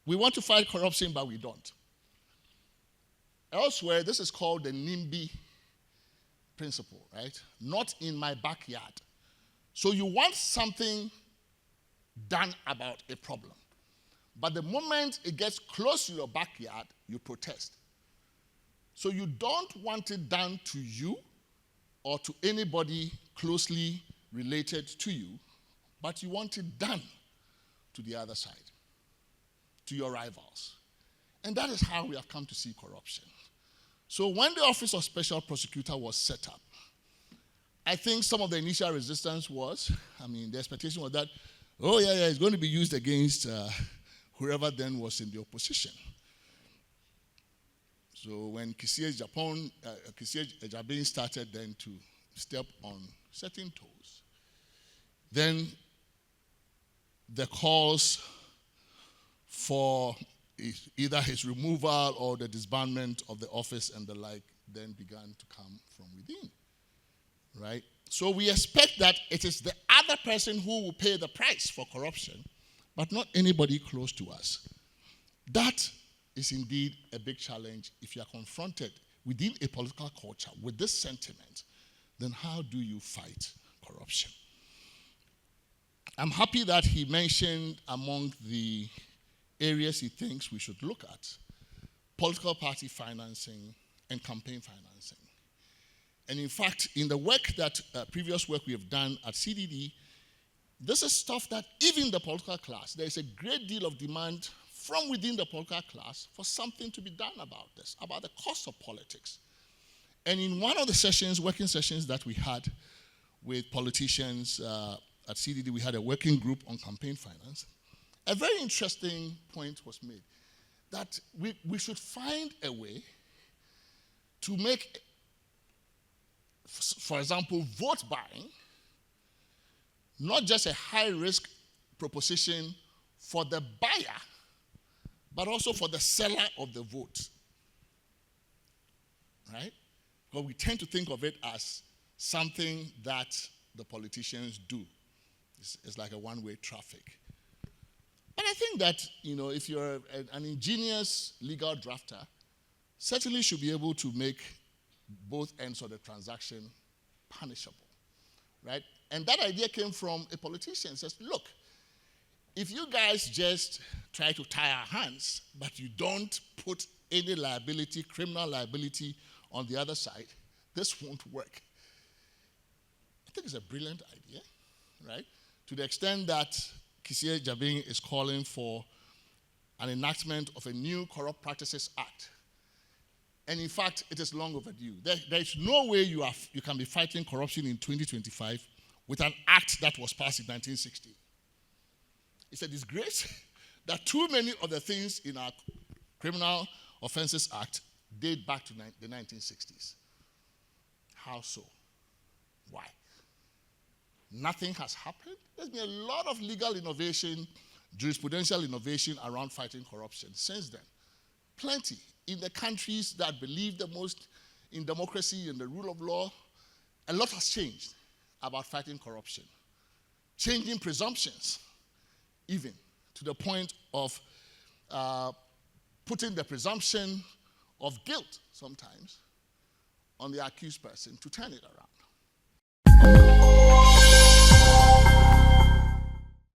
We want to fight corruption, but we don't. Elsewhere, this is called the NIMBY principle, right? Not in my backyard. So you want something done about a problem. But the moment it gets close to your backyard, you protest. So you don't want it done to you or to anybody closely related to you, but you want it done to the other side, to your rivals. And that is how we have come to see corruption. So when the Office of Special Prosecutor was set up, I think some of the initial resistance was, the expectation was that, it's going to be used against whoever then was in the opposition. So when Kissi Agyebeng started then to step on certain toes, then the calls for either his removal or the disbandment of the office and the like then began to come from within, right? So we expect that it is the other person who will pay the price for corruption, but not anybody close to us. That is indeed a big challenge. If you are confronted within a political culture with this sentiment, then how do you fight corruption? I'm happy that he mentioned among the areas he thinks we should look at political party financing and campaign financing. And in fact, in the work that previous work we have done at CDD, this is stuff that even the political class, there is a great deal of demand from within the political class for something to be done about this, about the cost of politics. And in one of the sessions, working sessions that we had with politicians at CDD, we had a working group on campaign finance. A very interesting point was made that we should find a way to make, for example, vote buying not just a high-risk proposition for the buyer, but also for the seller of the vote, right? Because we tend to think of it as something that the politicians do. It's like a one-way traffic. But I think that, if you're an ingenious legal drafter, certainly should be able to make both ends of the transaction punishable, right? And that idea came from a politician who says, look, if you guys just try to tie our hands, but you don't put any liability, criminal liability on the other side, this won't work. I think it's a brilliant idea, right? To the extent that Kissi Agyebeng is calling for an enactment of a new Corrupt Practices Act. And in fact, it is long overdue. There is no way you can be fighting corruption in 2025 with an act that was passed in 1960. It's a disgrace that too many of the things in our Criminal Offences Act date back to the 1960s. How so? Why? Nothing has happened. There's been a lot of legal innovation, jurisprudential innovation around fighting corruption since then. Plenty. In the countries that believe the most in democracy and the rule of law, a lot has changed about fighting corruption. Changing presumptions, even to the point of putting the presumption of guilt sometimes on the accused person to turn it around.